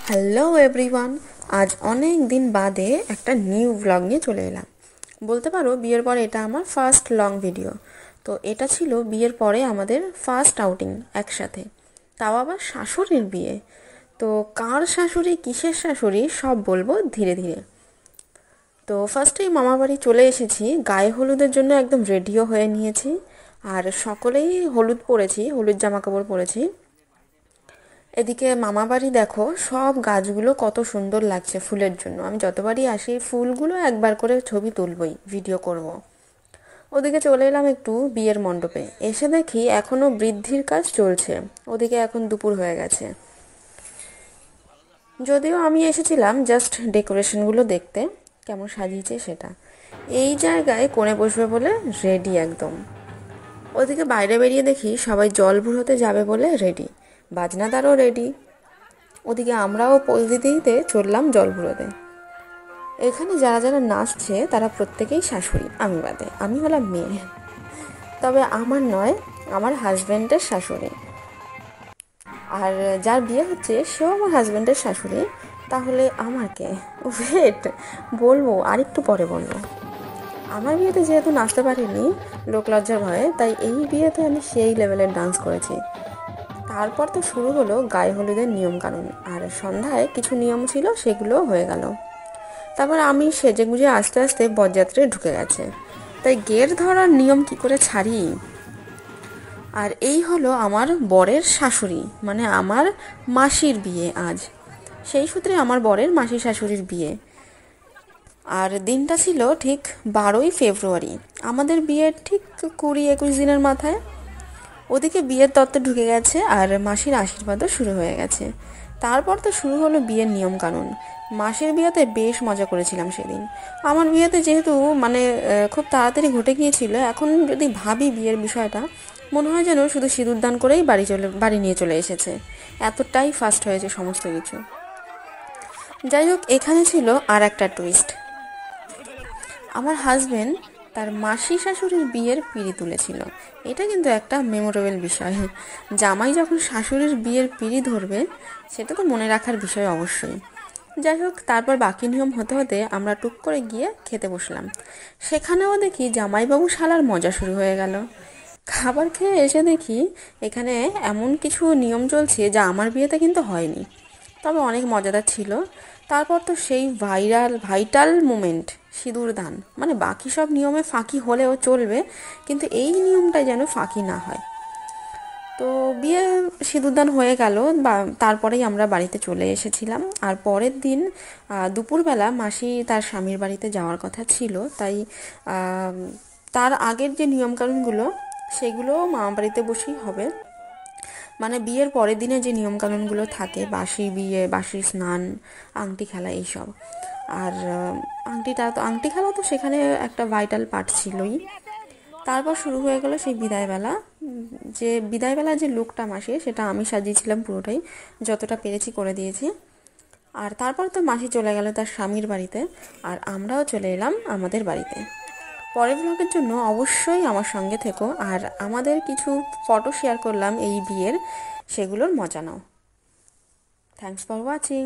Hello everyone, আজ অনেক দিন বাদে একটা নিউ ব্লগ নিয়ে চলে এলাম। বলতে পারো বিয়ের পরে এটা আমার ফার্স্ট লং ভিডিও। তো এটা ছিল বিয়ের পরে আমাদের ফার্স্ট আউটিং একসাথে, তাও আবার শাশুড়ির বিয়ে। তো কার শাশুড়ি, কিসের শাশুড়ি, সব বলবো ধীরে ধীরে। তো ফার্স্টেই মামা বাড়ি চলে এসেছি, গায়ে হলুদের জন্য একদম রেডিও হয়ে নিয়েছি। আর সকলেই হলুদ পরেছি, হলুদ জামা কাপড় পরেছি। এদিকে মামা বাড়ি দেখো, সব গাছগুলো কত সুন্দর লাগছে ফুলের জন্য। আমি যতবারই আসি ফুলগুলো একবার করে ছবি তুলবই, ভিডিও করব। ওদিকে চলে এলাম একটু বিয়ের মণ্ডপে, এসে দেখি এখনো বৃদ্ধির কাজ চলছে। ওদিকে এখন দুপুর হয়ে গেছে। যদিও আমি এসেছিলাম জাস্ট ডেকোরেশনগুলো দেখতে, কেমন সাজিয়েছে সেটা। এই জায়গায় কোণে বসবে বলে রেডি একদম। ওদিকে বাইরে বেরিয়ে দেখি সবাই জল ভুড়োতে যাবে বলে রেডি, বাজনাদারও রেডি। ওদিকে আমরাও পোজ দিতে দিতে চললাম জল ভুড়োতে। এখানে যারা যারা নাচছে তারা প্রত্যেকেই শাশুড়ি, আমি বাদে। আমি হলাম মেয়ে, তবে আমার নয়, আমার হাজব্যান্ডের শাশুড়ি। আর যার বিয়ে হচ্ছে সেও আমার হাজব্যান্ডের শাশুড়ি। তাহলে আমাকে ওয়েট বলবো, আরেকটু পরে বলবো। আমার বিয়েতে যেহেতু নাচতে পারিনি লোক লজ্জার ভয়ে, তাই এই বিয়েতে আমি সেই লেভেলের ডান্স করেছি। তারপর তো শুরু হলো গায়ে হলুদের নিয়ম কানুন, আর সন্ধ্যায় কিছু নিয়ম ছিল সেগুলোও হয়ে গেল। তারপর আমি সেজে গুজে আস্তে আস্তে বরযাত্রী ঢুকে গেছে, তাই গেট ধরার নিয়ম কি করে ছাড়ি। আর এই হলো আমার বরের শাশুড়ি, মানে আমার মাসির বিয়ে আজ। সেই সূত্রে আমার বরের মাসি শাশুড়ির বিয়ে। আর দিনটা ছিল ঠিক 12ই ফেব্রুয়ারি, আমাদের বিয়ের ঠিক 20-21 দিনের মাথায়। ওদিকে বিয়ের তত্ত্ব ঢুকে গেছে আর মাসির আশীর্বাদও শুরু হয়ে গেছে। তারপর তো শুরু হলো বিয়ের নিয়ম কানুন। মাসির বিয়েতে বেশ মজা করেছিলাম সেদিন। আমার বিয়েতে যেহেতু খুব তাড়াতাড়ি ঘটে গিয়েছিল, এখন যদি ভাবি বিয়ের বিষয়টা, মনে হয় যেন শুধু সিঁদুরদান করেই বাড়ি নিয়ে চলে এসেছে, এতটাই ফাস্ট হয়েছে সমস্ত কিছু। যাই হোক, এখানে ছিল আর একটা টুইস্ট। আমার হাজবেন্ড তার মাসি শাশুড়ির বিয়ের পিঁড়ি তুলেছিল। এটা কিন্তু একটা মেমোরেবল বিষয়। জামাই যখন শাশুড়ির বিয়ের পিঁড়ি ধরবে, সেটা তো মনে রাখার বিষয় অবশ্যই। যাই হোক, তারপর বাকি নিয়ম হতে হতে আমরা টুক করে গিয়ে খেতে বসলাম। সেখানেও দেখি জামাইবাবু শালার মজা শুরু হয়ে গেল। খাবার খেয়ে এসে দেখি এখানে এমন কিছু নিয়ম চলছে যা আমার বিয়েতে কিন্তু হয়নি, তবে অনেক মজাদার ছিল। তারপর তো সেই ভাইটাল মোমেন্ট, সিঁদুরদান। মানে বাকি সব নিয়মে ফাঁকি হলেও চলবে, কিন্তু এই নিয়মটা যেন ফাঁকি না হয়। তো বিয়ে সিঁদুরদান হয়ে গেল, তারপরেই আমরা বাড়িতে চলে এসেছিলাম। আর পরের দিন দুপুরবেলা মাসি তার স্বামীর বাড়িতে যাওয়ার কথা ছিল, তাই তার আগের যে নিয়মকানুনগুলো সেগুলো মামা বাড়িতে বসেই হবে। মানে বিয়ের পরের দিনে যে নিয়মকানুনগুলো থাকে, বাসি বিয়ে, বাসি স্নান, আংটি খেলা, এইসব। আর আংটি খেলা তো সেখানে একটা ভাইটাল পার্ট ছিলই। তারপর শুরু হয়ে গেল সেই বিদায়বেলা। যে বিদায়বেলা যে লুকটা মাসি, সেটা আমি সাজিয়েছিলাম পুরোটাই, যতটা পেরেছি করে দিয়েছি। আর তারপর তো মাসি চলে গেল তার স্বামীর বাড়িতে, আর আমরাও চলে এলাম আমাদের বাড়িতে। পরের ব্লগের জন্য অবশ্যই আমার সঙ্গে থেকো, আর আমাদের কিছু ফটো শেয়ার করলাম এই বিয়ের, সেগুলোর মজা নাও। Thanks for watching.